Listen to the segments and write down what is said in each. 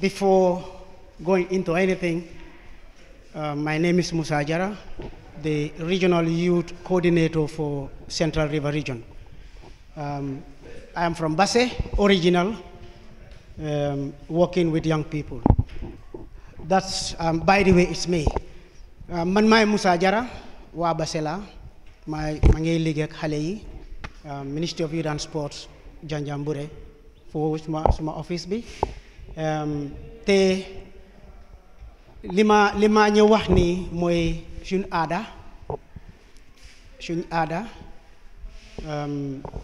Before going into anything, my name is Musa Jara, the Regional Youth Coordinator for Central River Region. I am from Basse, original, working with young people. That's, by the way, it's me. Man maay Musa Jara, waa Basse la, ma ngi liggéey ak xale yi, Ministry of Youth and Sports, Janjanbureh, for suma office bi. Te lima ñu wax ni mooy suñ aada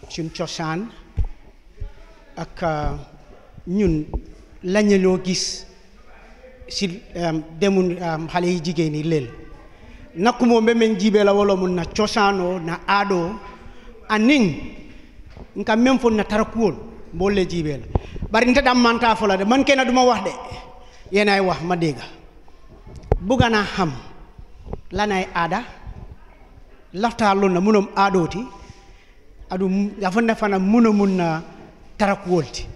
suñ cosaan ak ñun lañu loo gis si demun xale yi jigéen yi leel nakku mo memen jibe la wala mun na cosaano na aado anin nka même fo na tarakuol boole jibe la bari nta dam manta fo la de man kena duma wax de yenay wax ma dega bugana xam lanay aada lafta lon na munum aadoti adu yafana fana mun na tarakuolti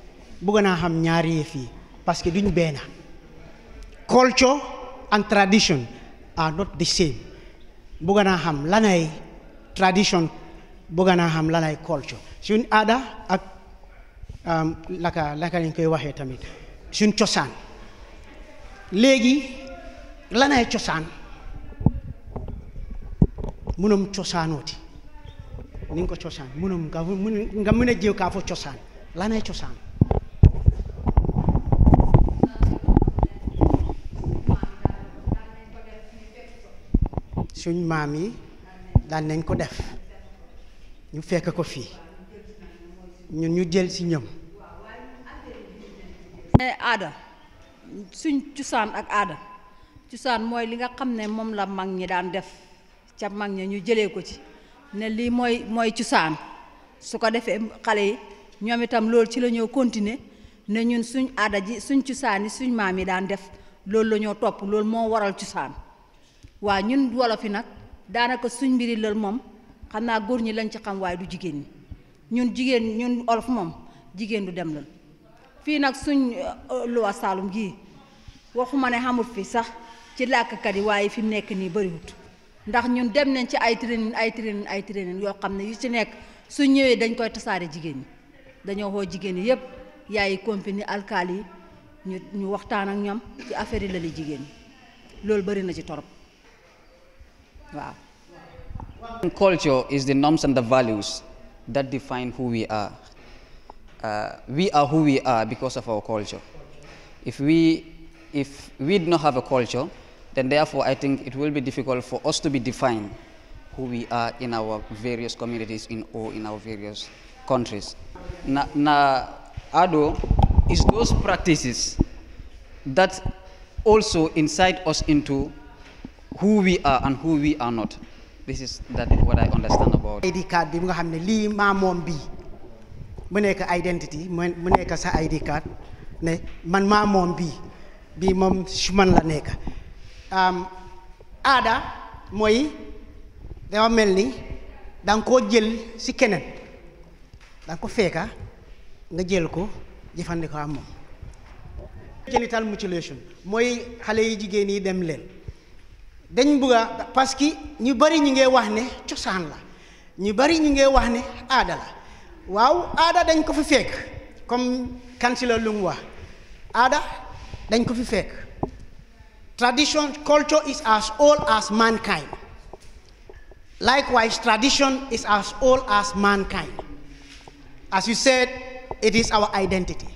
bugana xam ñaari fi parce que duñ bena culture and tradition are not the same bugana xam lanay tradition bugana xam lanay culture suñ aada ak laka lañ koy waxee tamit suñ cosaan léegi lanay cosaan munum cosaanooti ni nga ko cosaan munum nga mën a jéew kaa fo cosaan lanay cosaan suñ maam yi daan nañ ko def ñu fekk ko fii ñun ñu jël ci ñoom aada suñ cosaan ak aada cosaan mooy li nga xam ne moom la mag ñi daan def ca mag ñi ñu jëlee ko ci ne lii mooy cosaan su ko defee xale yi ñoom itam loolu ci la ñoo continuer ne ñun suñ aada ji suñ cosaan yi suñ maam yi daan def loolu la ñoo topp loolu moo waral cosaan waa ñun wolof yi nag daanaka suñ mbiri lël moom xam naa góor ñi lañ ci xam waaye du jigéen ñi ñun olof moom jigéen du dem lël fii nag suñ luwa Saalum gii waxuma ne xamut fi sax ci làkkat yi waaye fi mu nekk nii bariwut ndax ñun dem nañ ci ay training yoo xam ne yu ci nekk suñ ñëwee dañ koy tasaare jigéen ñi dañoo xoo jigéen ñi yépp yaayi compagnie alkaali yi ñu waxtaan ak ñoom ci affaire yi la li jigéen ñi loolu bari na ci torop waaw. Culture is the norms and the values that define who we are. We are who we are because of our culture. If we do not have a culture, then therefore I think it will be difficult for us to be defined who we are in our various communities or in our various countries. Na ado is those practices that also incite us into who we are and who we are not. This is what I understand about. ID card bi nga xam ne lii maa moom bii mu nekk identity mu nekk sa ID card ne man maa moom bii moom su man la nekk aada mooy dafa mel ni danga koo jël si keneen danga ko fekka nga jël ko jëfandikoo am moom genital mutilation mooy xale yi jigéen yi dem leen dañ bëgga parce que ñu bari ñu ngi wax ne cosaan la ñu bari ñu ngi wax ne aada la waaw aada dañ ko fi fekk comme kansila lu mu wax aada dañ ko fi fekk tradition culture is as old as mankind likewise tradition is as old as mankind as you said it is our identity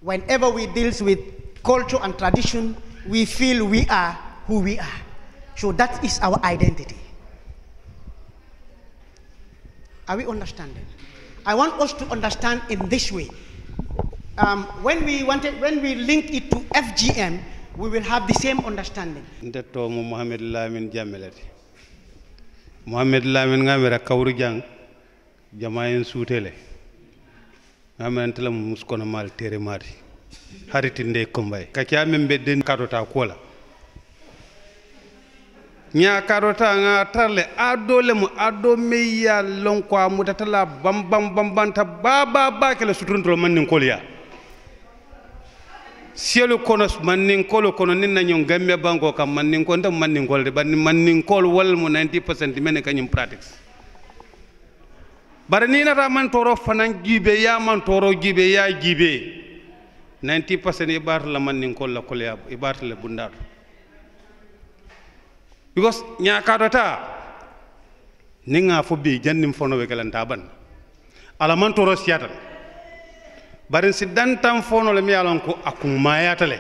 whenever we deal with culture and tradition we feel we are who we are. So that is our identity. Are we understanding? I want us to understand in this way. When we link it to FGM, we will have the same understanding. Ndetto mo Mohamed Lamin Jamelati. Mohamed Lamin ngamira kawru jang jamayen sutele. Ngamen tela muskono mal tere mari. Hariti nde kombay. Kakia membe den karota kola. Nya karota nga tarle ado le mu ado meya lon kwa mutatala bam ta baba kele sutuntro manin kolya sielu kono manninkolu kono nin na ñon gamme banko kam manninko ndam manninkol de banni manninkol wal mu 90% men kanyum practice bare ni nata man toro fanan jibe ya man toro jibe ya jibe 90% ibar la manninkol la kolya ibar la bundar because ñakadota ninga fo bi jannim fono we kelanta ban ala man toro siatan bari si dantan fono le mi yalon ko akum mayatale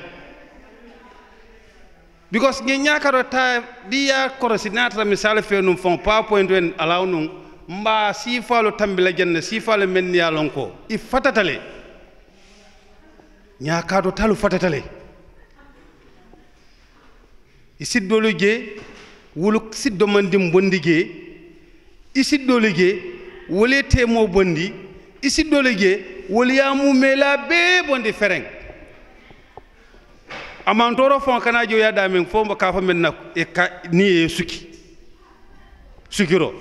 because ñi ñakadota biya korosi nata misal fe num fon PowerPoint wen alaw num mba sifalu tambila janna sifalu men yalon ko i fatatale ñakado talu fatatale i siddolu je wulu siddo mandim bondige i siddolu je wole temo bondi i siddolu je wol ya mu mela be bondi fereng amantoro fon kana jo ya damen fo ka fa men nak e ka ni e suki sukiro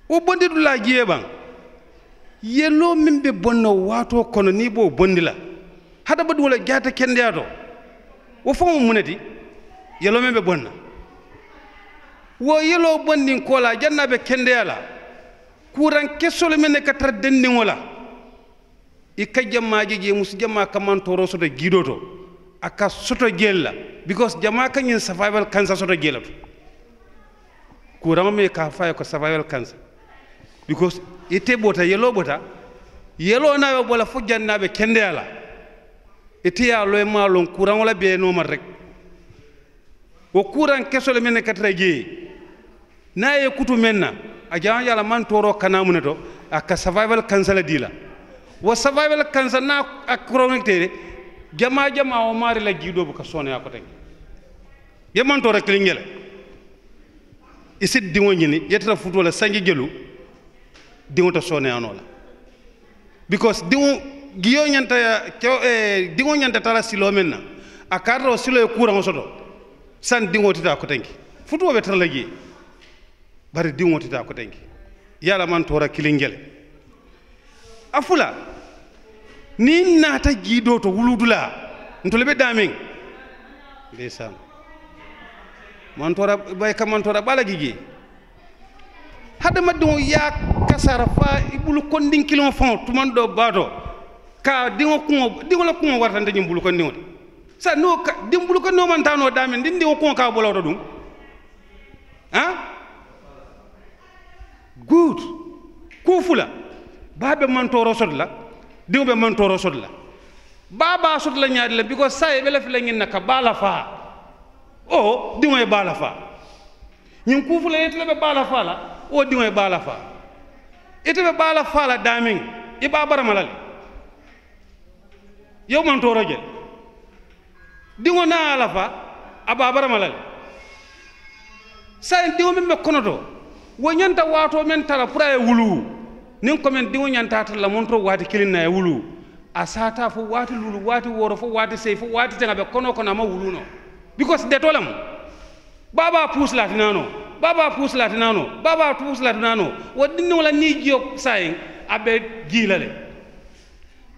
o bondi dula jieban yelo mimbe bonno wato kono ni bo bondi la hada badu wala jata kende ato wo fo mo munati yelo mimbe bonna wo yelo bondi ko la jannabe kende ala kuran kesole men ka tar denni wala e kajjamaaji je musu jama kamantoro soto gidoto aka soto gella because jama kanyin survival cancer soto gelato kuran me ka fay ko survival cancer because ite bota yelo nawe bola fo jannabe kende ala ite ya loy malon kuran wala be no mar rek wo kuran kesole men ka tar je naye kutu menna a jawan yala man toro kanamune to aka survival cancer la dila wo survival cancer na akronete jama o mari la gido bu ka sone akote ye man toro klingela isid dingo nyini yetata futo la sangi gelu dingo to sone anola because dingo giyo nyanta dingo nyanta tala silo menna akarro silo e kuran soto san dingo tita akotenki futo be tala gi bari dingo tita ko tenki yala man tora kilingel afula ni nata gido to wuludula ntole be damin ndeysam man tora bay kam man tora bala gigi hada maddo ya kasara fa ibulu kondin kilon fon tuman do bato ka dingo la ko wartande nyimbulu ko ndingo sa no ka dimbulu ko no man tano damin dindi ko ka bolo dum ha good kufula babe man toro sodla diwbe man toro sodla baba sodla nyaade la because say be la fi la ngin naka bala fa o diwoy bala fa ñin kufula yetle be bala fa la o diwoy bala fa ite be bala fa la damin iba baramalal yow man toro je diwo na ala fa aba baramalal say diwo membe konoto wo ñanta wato men tala pura e wulu nin ko men diwo ñanta tala montro wati kilina e wulu asata fo wati lulu wati woro fo wati sey fo wati tanga be kono kono ma wulu no because de tolam baba pus latinano baba pus latinano wadinno wala ni jiyo say abe gilale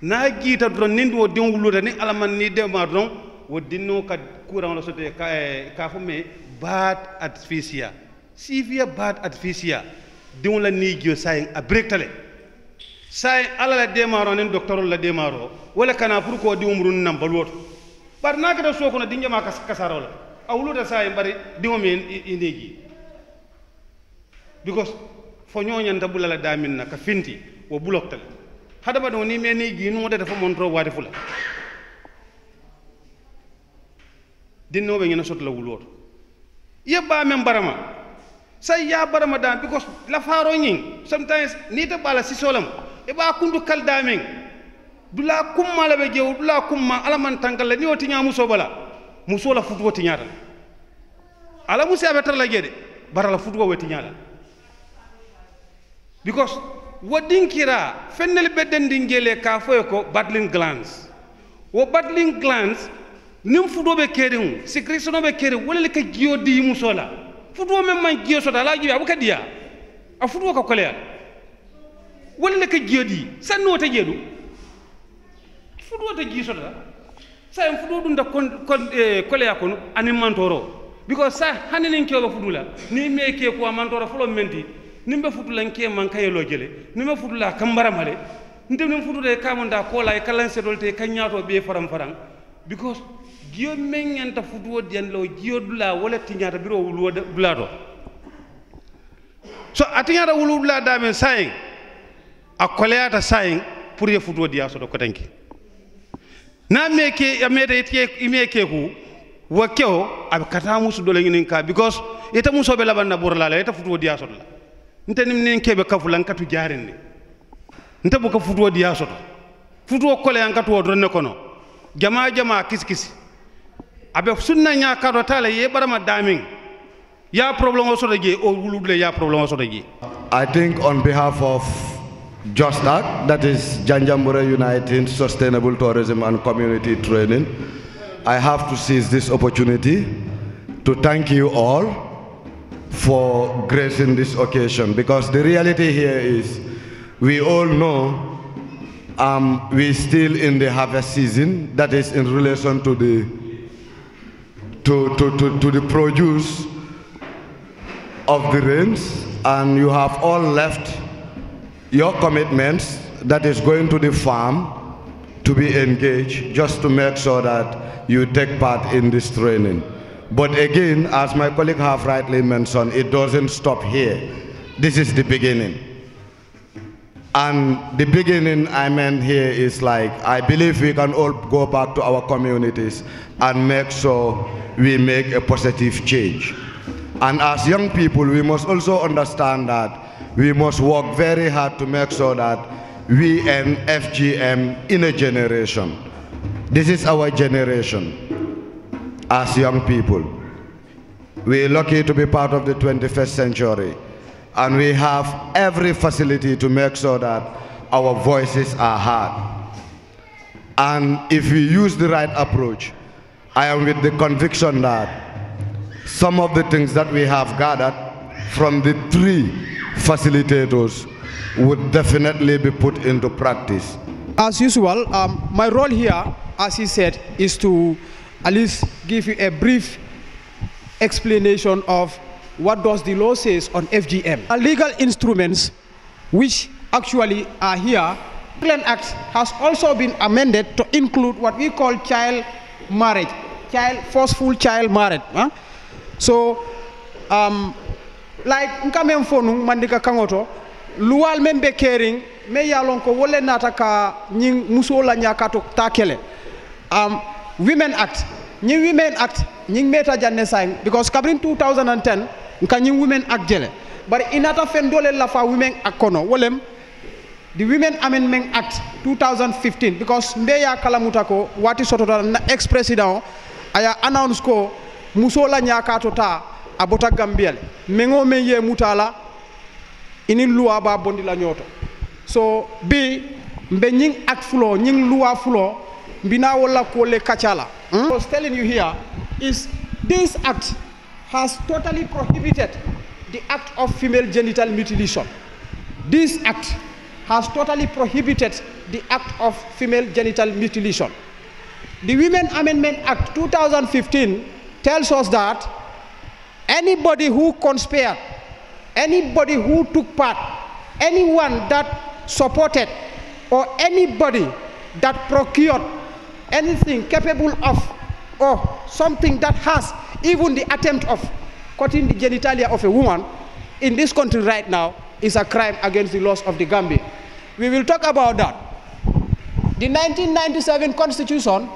na gita don nindi wo din wulu ni alaman ni de ma don wadinno ka kuran la sote ka fo me bat asphyxia sivia bad adfisia diŋo la niigio sayin a brektale sayin ala la demaro nin docteur la demaro wala kana pour ko diŋo murun nam balwoto bar nakata soo kono dinjama kasaro la a wuluta sayin bari diŋo me niigi because fo ñoñanta bula la damin na ka finti wo buloktale hadama ɗo ni me niigi nuŋo data fo montro waati fula dinnoɓe ñana soto la wulwoto yebba men barama say ya barama dam because la faro ñing sometimes ni ta bala si solam e ba kundu kal damen dula kumma la be jew dula kumma ala man tankal la ni o tinya muso bala muso la futu woti nyaata ala muso abe tar la jede bara la futu woti nyaala because wodinkira fennel bedden dingele ka foy ko battling glands wo battling glands nim futu be kering secretion be kering wala le ka jiodi muso la futuo men man jiyo sota la jiya buka dia a futuo ka kolea wala ka jiyo di sanno ta jedu fudu ta ji soda sa en fudu dum da kole ya kono ani mantoro because sa haninen ke ba fudula ni me ke ko mantoro fulo menti nimbe futula nke man kayelo jele nimbe futula kambara male ndem futude kamonda ko la kalan sedolte kanyato be faram because giyo mengenta futuwo dianlo giyo dula wala tinyata biro wulu dulato so atinyata wulu dula damen saying akoleata saying pour ye futuwo dia so do kotanki na meke amede imeke ku wakeo ab kata musu dole ngin ka because eta muso be labanna burla eta futuwo dia so la ntenim nen kebe kafulan katu jarenne nte buka futuwo dia so futuwo kole an katu wodronne kono jama kiskisi abe sunna nya kado tala ye barama daming ya problem o sodo je o wuludle ya problem o sodo je. I think on behalf of JOSTAC, that is Janjanbureh United Sustainable Tourism and Community Training, I have to seize this opportunity to thank you all for gracing this occasion, because the reality here is we all know we're still in the harvest season, that is in relation to the produce of the rains, and you have all left your commitments, that is going to the farm to be engaged, just to make sure that you take part in this training. But again, as my colleague have rightly mentioned, it doesn't stop here. This is the beginning. And the beginning I meant here is like, I believe we can all go back to our communities and make sure we make a positive change. And as young people, we must also understand that we must work very hard to make sure that we end FGM in a generation. This is our generation as young people. We're lucky to be part of the 21st century. And we have every facility to make sure that our voices are heard. And if we use the right approach, I am with the conviction that some of the things that we have gathered from the three facilitators would definitely be put into practice. As usual, my role here, as he said, is to at least give you a brief explanation of what does the law says on FGM. Legal instruments which actually are here. The England Act has also been amended to include what we call child marriage, forceful child marriage. So, like nkamem fonu mandika kangoto, luwal membe caring me yalon ko wole nata ka nying musola nyakato takele. Women Act, nying Women Act, nying meta janne sign because kabrin 2010 nka Women Act jele. But inata fendole la fa Women Act kono wolem the Women Amendment Act 2015 because mbeya kalamuta ko wati sotota na ex-president aya announce ko musola nyakato ta abota Gambia mengo menye mutala ini loi ba bondi la nyoto so bi mbe nying act flow nying loi flow mbina wala ko le kachala. I was telling you here is this act has totally prohibited the act of female genital mutilation. This act has totally prohibited the act of female genital mutilation. The Women Amendment Act 2015 tells us that anybody who conspired, anybody who took part, anyone that supported, or anybody that procured anything capable of or something that has even the attempt of cutting the genitalia of a woman in this country right now is a crime against the laws of the Gambia. We will talk about that. The 1997 Constitution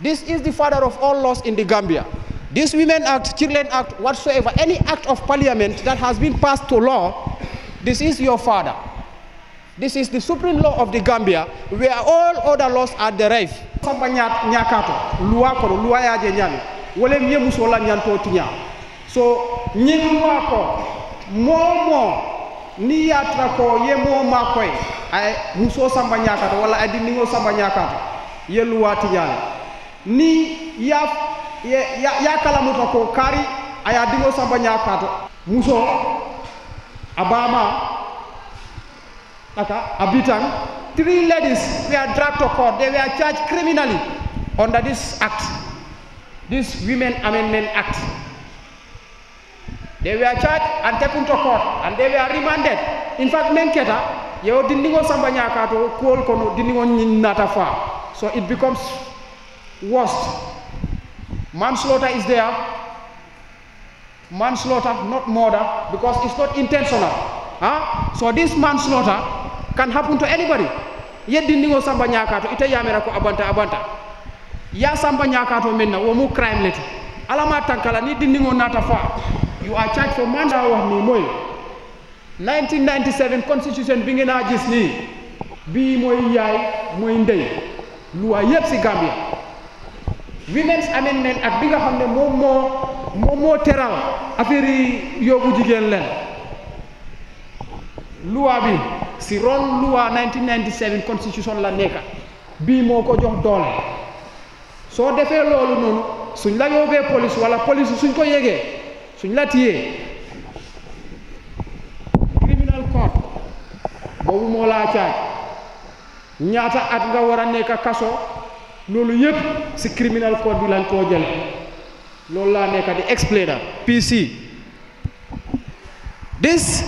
this is the father of all laws in the Gambia. This Women Act, Children Act, whatsoever, any act of parliament that has been passed to law, this is your father. This is the supreme law of the Gambia, where all other laws are derived. Samba nyakato, luwa ko luwa yaje nyami. Wole miye musola nyanto tinya. So nyingwa ko momo ni yatra ko ye mo makoy ay muso samba nyakato wala adi ningo samba nyakato ye luwa tinya. Ni ya kalamuta ko kari aya dingo samba nyakato muso abama Abitang, 3 ladies were dragged to court. They were charged criminally under this act, this Women Amendment Act. They were charged and taken to court, and they were remanded. In fact, Menketa, yo dindingo sambanyaka to call kono dindingo nata fa. So it becomes worse. Manslaughter is there. Manslaughter, not murder, because it's not intentional. So this manslaughter can happen to anybody. Ye dindingo sambanyaka to ite yamera ko abanta. Ya sambanyaka to menna wo mu crime leti. Alama tankala ni dindingo nata fa. You are charged for manslaughter wax ni moy 1997 constitution bi ngeen a gis ni bi moy yaay moy ndey loi yépp ci Gambia Women's Amendment Act bi nga xamne moom moo teral affaire yi yóbbu jigéen leen loi bi ci ron loi 1997 constitution la nekka bi moo ko jox doole soo defee loolu noonu suñ la yóbbee police wala police suñ ko yégee suñ la tiyee criminal court boobu moo laa caaj ñaata at nga war a nekk kaso loolu yépp ci criminal court bi lañ koo jële loolu laa nekk di explainer PC. This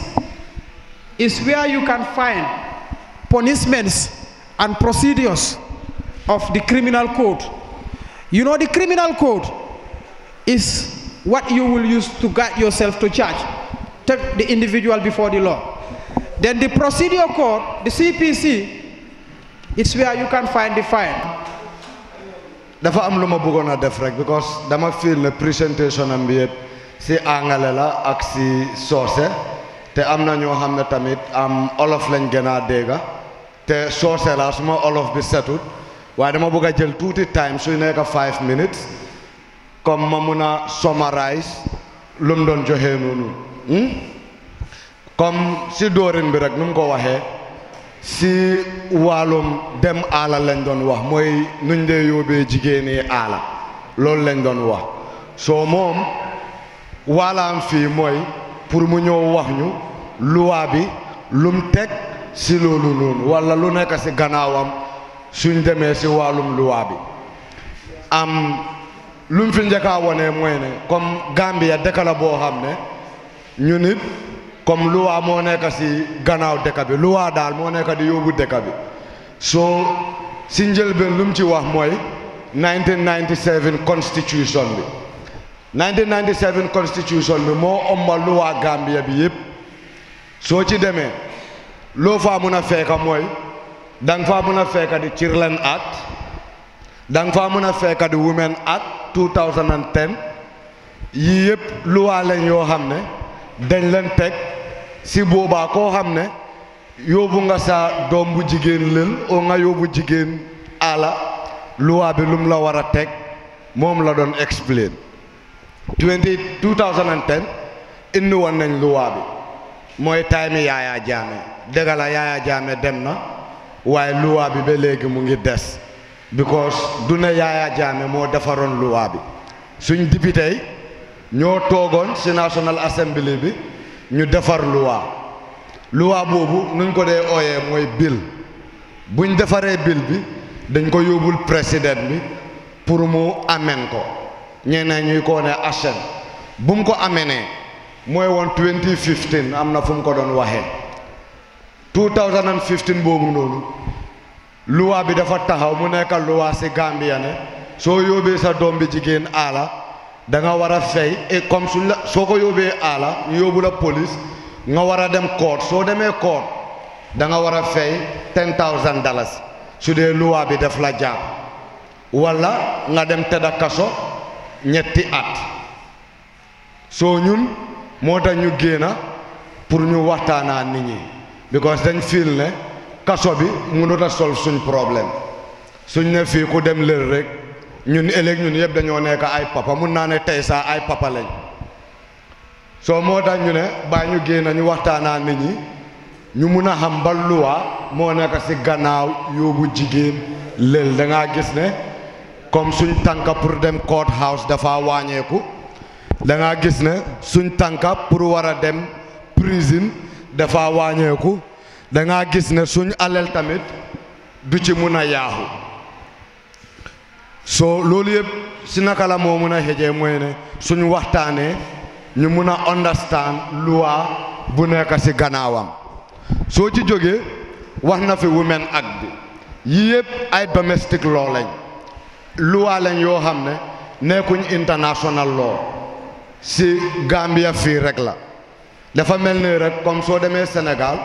is where you can find punishments and procedures of the criminal code. You know, the criminal code is what you will use to guide yourself to charge, take the individual before the law. Then the procedure code, the CPC, it's where you can find the fine. Dafa am luma bëggona def rek because dama feel ne presentation am bi yépp ci angale la ak ci soose te am na ñoo xam ne tamit am olof lañ gën a dégga te soose la suma olof bi setut waaye dama bëgg a jël tuuti time suy nekk 5 minutes comme ma mun a summarize lu mu doon joxe noonu comme si doorin bi rek nu mu ko waxee si wàllum dem aala lañ doon wax mooy nuñ dee yóbbee jigéeni aala loolu lañ doon wax soo moom waalaam fii mooy pour mu ñëw wax ñu loi bi lum teg si loolu noonu walla lu nekk si gannaawam suñ demee si wàllum loi bi am lu mu fi njëkkaa wone mooy ne comme Gambia dëkk la boo xam ne ñu nit comme loi moo nekk si gannaaw dëkk bi loi daal moo nekk di yóbbu dëkk bi soo si njëlbeen lu mu ci wax mooy 1997 constitution bi 1997 constitution bi moo ëmba loi Gambia bi yépp soo ci demee loo faa mun a fekka mooy danga faa mun a fekka di Children Act danga faa mun a fekka di Women Act 2010 yii yépp loi lañ yoo xam ne dañ leen teg si boobaa koo xam ne yóbbu nga sa doom bu jigéen lël oo nga yóbbu jigéen ala loi bi lum la war a teg moom la doon explain 2010 indi woon nañ loi bi mooy time Yaya Jammeh dëgg la Yaya Jammeh dem na waaye loi bi ba léegi mu ngi des because du ne Yaya Jammeh moo defaroon loi bi suñ député yi ñoo toogoon ci National Assembly bi ñu defar loi boobu nuñ ko dee ooyee mooy bill buñ defaree bill bi dañ ko yóbbul président bi pour mu ameen ko ñeneen ñuy ko ne achen bu mu ko amenee mooy woon 2015 am na fu mu ko doon waxee 2015 boobu noonu loi bi dafa taxaw mu nekk loi ci Gambia ne soo yóbbee sa doom bi jigéen aala da nga war a fay et comme suñ la soo ko yóbbee aala ñu yóbbu la police nga war a dem court soo demee court da nga war a fay $10,000 su dee loi bi def la jàpp walla nga dem tëdda kaso ñetti at soo ñun moo tax ñu génna pour ñu waxtaanaa nit ñi because dañ feel ne kaso bi mënut a solve suñ problème suñ ne fii ku dem lër rek ñun ëllëg ñun yëpp dañoo nekk ay papa mun naa ne tey saa ay papa lañ soo moo tax ñu ne baa ñu génn ñu waxtaanaa nit ñi ñu mun a xam ba loi moo nekk ci gannaaw yóbbu jigéen lël da ngaa gis ne comme suñ tànka pour dem court house dafa wàññeeku da ngaa gis ne suñ tànka pour war a dem prison dafa wàññeeku da nga gis ne suñ alal tamit du ci mun a yaaxu so loolu yëpp si naka la moo mun a xëjee mooy ne suñu waxtaanee ñu mun a understand loi bu nekk si gannaawam soo ci jógee wax na fi Women Act bi yii yëpp ay domestic law lañ loi lañ yoo xam ne nekkuñ international law si Gambia fii rek la dafa mel ni rek comme soo demee Sénégal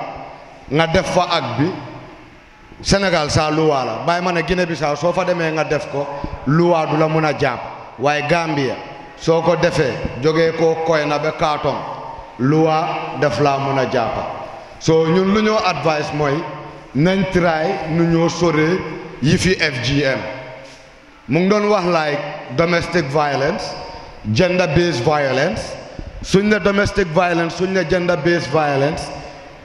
nga def fa act bi Sénégal saa loi la bàyyi ma ne Guinée Bissau soo fa demee nga def ko loi du la mun a jàpp waaye Gambia soo ko defee jógee ko koy na ba kaatom loi def laa mun a jàppa so ñun lu ñoo advice mooy nañ try nu ñoo soree yi fi FGM mu ngi doon wax like domestic violence gender based violence suñ ne domestic violence suñ ne gender based violence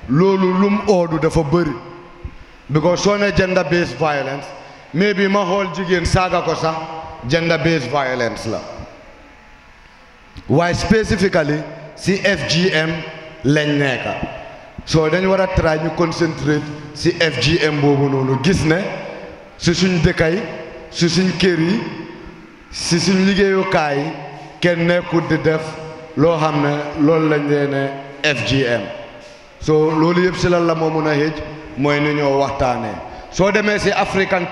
loolu lum oodu dafa bëri because soo ne gender based violence maybe ma xool jigéen saaga ko sax gender based violence la waaye specifically si FGM lañ nekka so dañ war a try ñu concentrate si FGM boobu noonu gis ne si suñ dëkkay si suñ kër yi si suñ liggéeyukaay yi kenn nekkut di def loo xam ne loolu lañ lee ne FGM so loolu yëpp si lan la moo mun a xëj mooy nu ñoo waxtaanee soo demee si African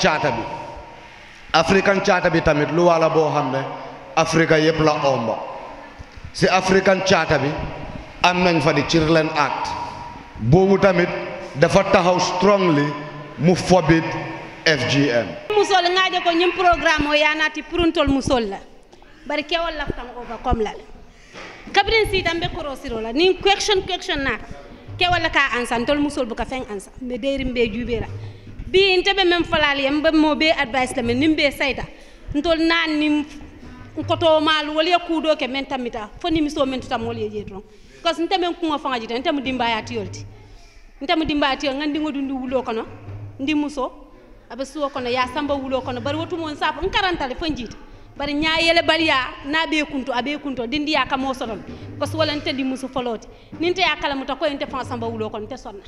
Charter bi tamit lu wala boo xam ne Africa yëpp la omba si African Charter bi am nañ fa di Children Act boobu tamit dafa taxaw strongly mu forbid FGM musol ngaje ko ñim programme o yanati pruntol musol la bari kewal laftam over comme la kabrin si tambe korosiro la ni question na kewal ka ansan tol musol bu ka fen ansa me derim be jubera bi intebe mem falal yam ba mo be advice la men nimbe sayta ntol nan nim koto mal wala kudo ke men tamita fo ni miso men tutam wala jeton parce que nteme ko fa ngajita nteme dimba tiyolti nteme dimba tiyol ngandi ngodundi wulo kono ndi muso abe suwo kono ya samba wulo kono bari wotu mon sap on karantale fanjita bari nyaayele baliya na be kunto dindi ya kamo sodon parce que wala ntedi musu foloti ninte ya kala muta ko ente fa samba wulo kono te sonna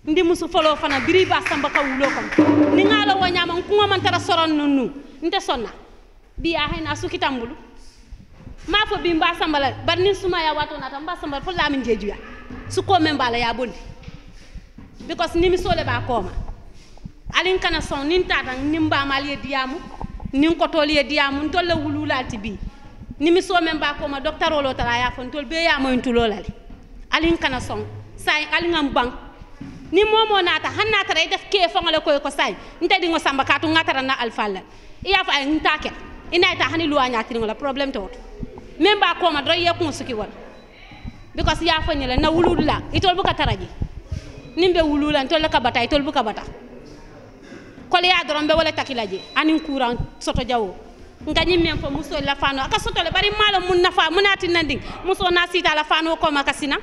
ndi musu folo fana biri ba samba ka wulo kono ni ngalo wanyama ko man tara soron nunu nte sonna biya hayna sukitambulu ma fo bi mba sambala bar ni suma ya wato nata mba sambala fo lamin jejuya su ko men bala ya bondi because ni mi sole ba koma alin kana son nin tata nin ba mal ye diamu nin ko tol ye diamu tolle wululalti bi ni mi so men ba koma docteur wolo tala ya fon tol be ya moy tulolale alin kana son say alingam bank ni momo nata hanna tare def ke fongale ko say ntedi ngo samba katu ngatara na alfalla iya fa ay ntake ina ta hani luanya tiri ngola problem to même ba ko ma do ye ko suki won because ya fa nyela na wulula itol bu ka taraji nimbe wulula tol ka bata itol bu ka bata ko le ya doron be wala takilaje anin courant soto jawo ngani men fa muso la fano aka soto le bari malo mun nafa munati nandi muso na sita la fano ko ma kasina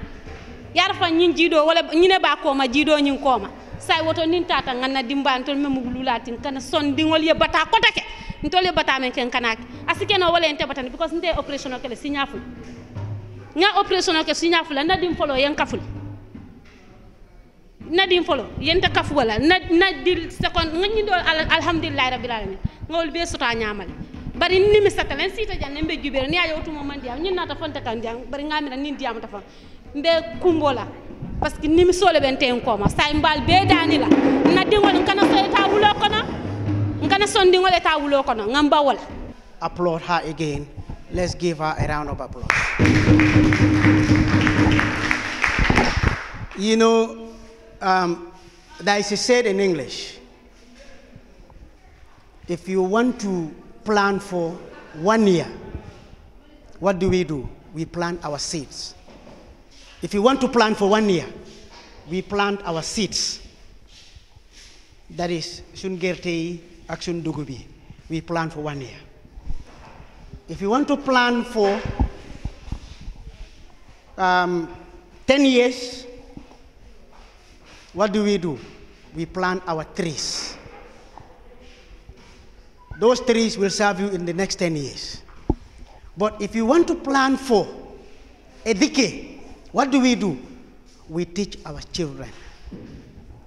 yar fa nyin jido wala nyine ba ko ma jido nyin ko ma say woto nin tata nganna dimba tol memu wululatin kana son dingol ye bata ko take ntole bata men ken kanaki asike no wala ente batani because nte operational kele signafu nga operational ke signafu la nadim folo yen kaful nadim folo yenta kafu wala na dil second ngani do alhamdulillah rabbil alamin ngol be sota nyamal bari ni mi satalen sita janne be jubere ni ayo tuma man diam nyina ta fonta kan diam bari ngami na nin diam ta fa mbe kumbola parce que ni mi sole ben ten ko ma say mbal be dani la na dingol kana so ta wulo kono ngana sondi ngole ta wulo kono ngamba wala applaud her again. Let's give her a round of applause. You know, there is a saying in English, if you want to plan for 1 year, what do? We plant our seeds. If you want to plan for 1 year, we plant our seeds. That is Shungerte Action Dugubi. We plan for 1 year. If you want to plan for 10 years, what do? We plant our trees. Those trees will serve you in the next 10 years. But if you want to plan for a decade, what do? We teach our children.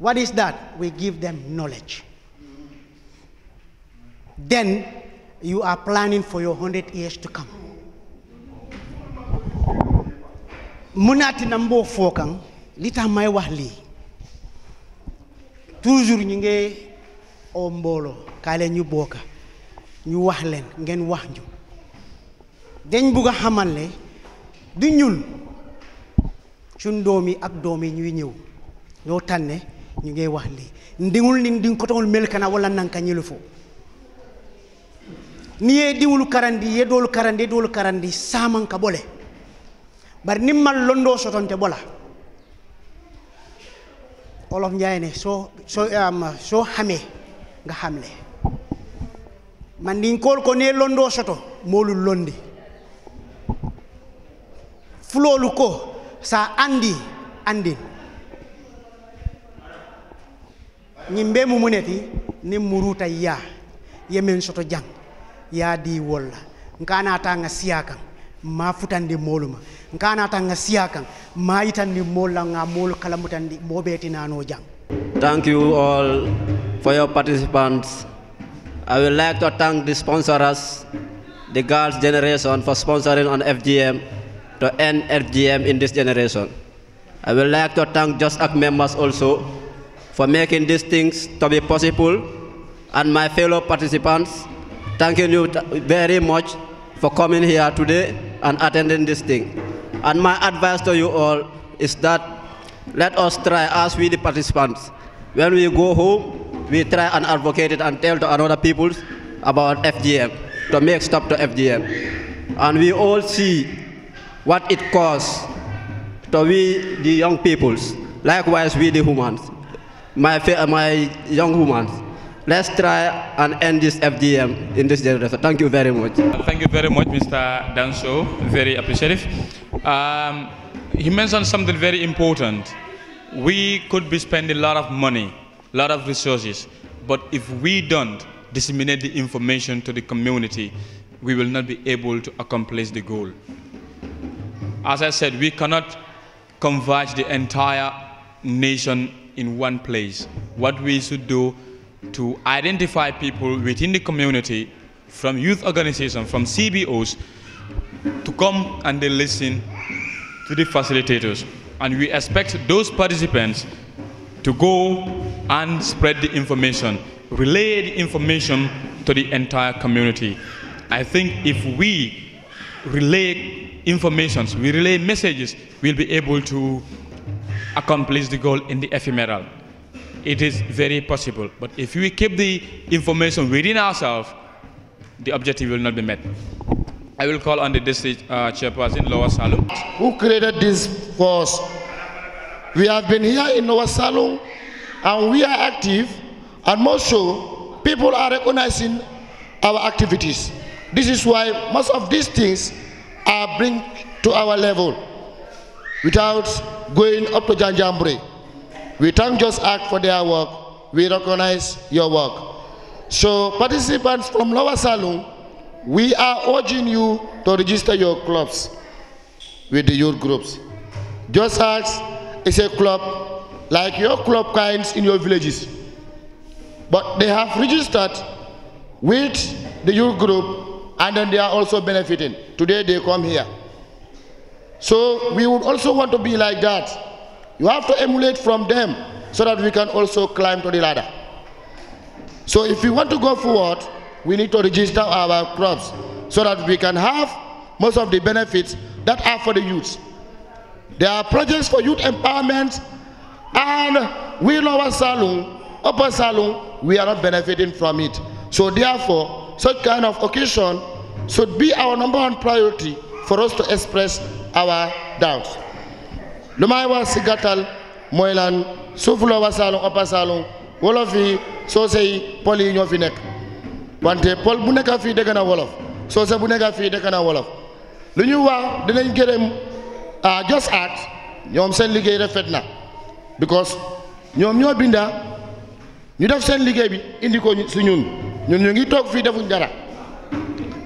What is that? We give them knowledge. Then you are planning for your 100 years to come. Munati nambo fokang lita may wax li toujours ñu ngi o mbolo kaale ñu boka ñu wax leen ngeen wax ñu dañ bëgg xamal ne du ñun suñ doomi ak doomi ñuy ñëw ñoo tànne ñu ngi wax li ndingul ni nding ko tongul mel kana wala nanka ñilu fo ni ye diwul karandi ye dolu karandi saman ka bole bar nimmal londo sotonte bola olof njaay ne so xamee nga xamle man din kol ko ne londo soto molu londi fulolu ko sa andi ñimbe mu muneti ni muruta ya yemen soto jang ya di wolla ngana ta nga siyakan ma futandi moluma ngana ta nga siyakan ma yitandi molla nga mol kala mutandi mobeti nano jang. Thank you all for your participants. I would like to thank the sponsors, the Girls Generation, for sponsoring on FGM to end FGM in this generation. I would like to thank Just Act members also for making these things to be possible, and my fellow participants, thanking you very much for coming here today and attending this thing. And my advice to you all is that let us try, as we the participants, when we go home, we try and advocate it and tell to another people about FGM, to make stop to FGM. And we all see what it costs to we the young peoples, likewise we the humans, my young humans. Let's try and end this FGM in this generation. Thank you very much. Thank you very much, Mr. Danso. Very appreciative. He mentioned something very important. We could be spending a lot of money, a lot of resources, but if we don't disseminate the information to the community, we will not be able to accomplish the goal. As I said, we cannot converge the entire nation in one place. What we should do to identify people within the community, from youth organizations, from CBOs, to come and they listen to the facilitators. And we expect those participants to go and spread the information, relay the information to the entire community. I think if we relay informations, we relay messages, we'll be able to accomplish the goal in the ephemeral. It is very possible, but if we keep the information within ourselves, the objective will not be met. I will call on the district chairperson, Lower Salum. Who created this force? We have been here in Lower Salum, and we are active, and most so, people are recognizing our activities. This is why most of these things are bring to our level without going up to Janjambure. We thank Just Act for their work. We recognize your work. So participants from Lower Salum, we are urging you to register your clubs with the youth groups. Just Act is a club like your club kinds in your villages. But they have registered with the youth group, and then they are also benefiting. Today they come here. So we would also want to be like that. You have to emulate from them so that we can also climb to the ladder. So if we want to go forward, we need to register our clubs so that we can have most of the benefits that are for the youth. There are projects for youth empowerment, and we Lower Salum, Upper Salum, we are not benefiting from it. So therefore, such kind of occasion should be our #1 priority for us to express our doubts. Lumay wa sigatal moylan suuf Lower Salum, Upper Salum, wolof yi soose yi pol yi ñoo fi nekk wante pol bu nekk fii dégg na wolof soose bu nekk fii dégg na wolof lu ñu wax dinañ gërëm Just Act ñoom seen liggéey rafet na because ñoom ñoo binda ñu def seen liggéey bi indi ko si ñun ñu ngi toog fii defuñ dara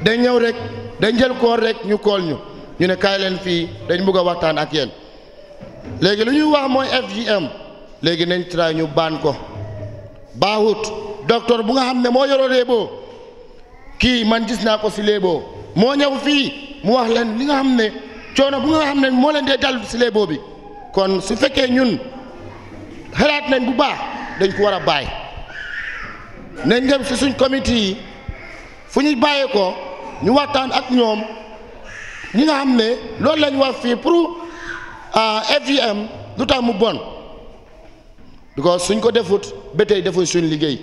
dañ ñëw rek dañ jël koor rek ñu kool ñu ne kaay leen fii dañ bëgg a waxtaan ak yéen léegi lu ñuy wax mooy FGM léegi nañ try ñu baan ko baaxut docteur bu nga xam ne moo yoroo léeboo kii man gis naa ko si léeboo moo ñëw fii mu wax leen li nga xam ne coono bu nga xam ne moo leen dee dal si léeboo bi kon su fekkee ñun xalaat nañ bu baax dañ ko war a bàyyi nañ dem si suñ comité yi fu ñuy bàyyee ko ñu waxtaan ak ñoom ñi nga xam ne loolu lañ wax fii pour FGM lu tax mu bon because suñ ko defut ba tey defuñ suñ liggéey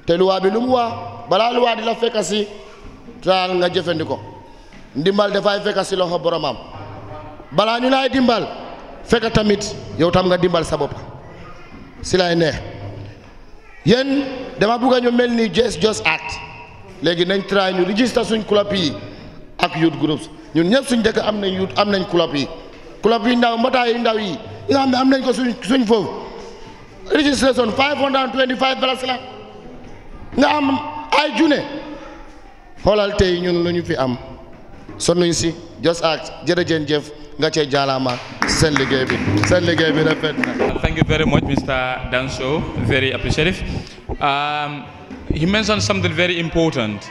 te luwaa bi lu mu wax balaa luwaa di la fekka si taal nga jëfandikoo ndimbal dafay fekka si loxo boromam balaa ñu lay dimbal fekka tamit yow tam nga dimbal sa bopp si lay neex yéen dama bëgg a ñu mel ni Just Act léegi nañ try ñu register suñ club yi ak youth groups ñun ñëpp suñ dëkk am nañ youth am nañ club yi ndaw mbootaay yu ndaw yi nga xam ne am nañ ko suñ foofu registration $525 la nga am ay junne xoolal tey ñun lu ñu fi am sonnuñ si Just Act jërëjëf nga cee jaalaama seen liggéey bi rafet na. Thank you very much, Mr. Danso. Very appreciative. He mentioned something very important.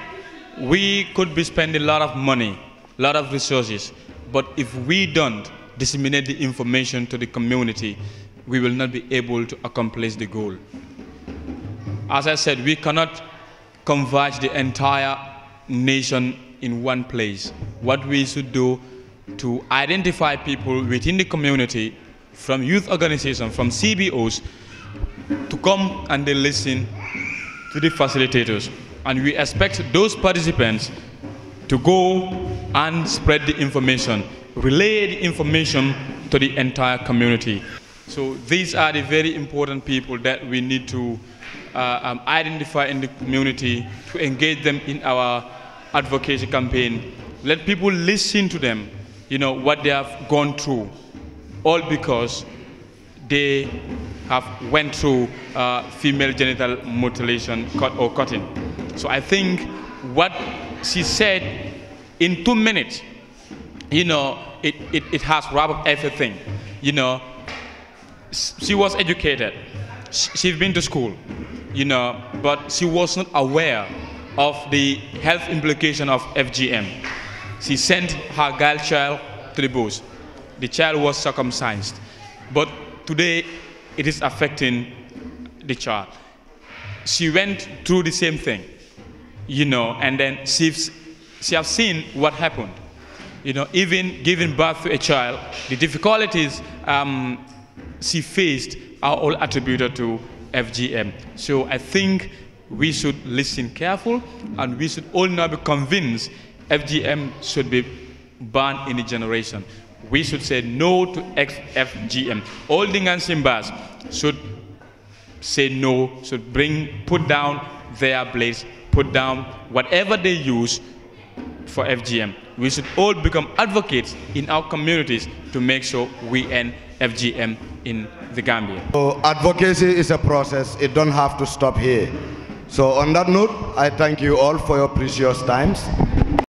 We could be spending a lot of money, a lot of resources, but if we don't disseminate the information to the community, we will not be able to accomplish the goal. As I said, we cannot converge the entire nation in one place. What we should do to identify people within the community, from youth organizations, from CBOs, to come and they listen to the facilitators. And we expect those participants to go and spread the information, relay the information to the entire community. So these are the very important people that we need to identify in the community, to engage them in our advocacy campaign. Let people listen to them, you know, what they have gone through, all because they have went through female genital mutilation or cutting. So I think what she said in 2 minutes, you know, it has wrapped up everything. You know, she was educated, she's been to school, you know, but she was not aware of the health implication of FGM. She sent her girl child to the bush. The child was circumcised, but today it is affecting the child. She went through the same thing, you know, and then she has seen what happened. You know, even giving birth to a child, the difficulties she faced are all attributed to FGM. So I think we should listen careful, and we should all now be convinced FGM should be banned in the generation. We should say no to FGM. All the Ngansimbas should say no, should put down their blades, put down whatever they use for FGM. We should all become advocates in our communities to make sure we end FGM in the Gambia. So advocacy is a process. It don't have to stop here. So on that note, I thank you all for your precious times.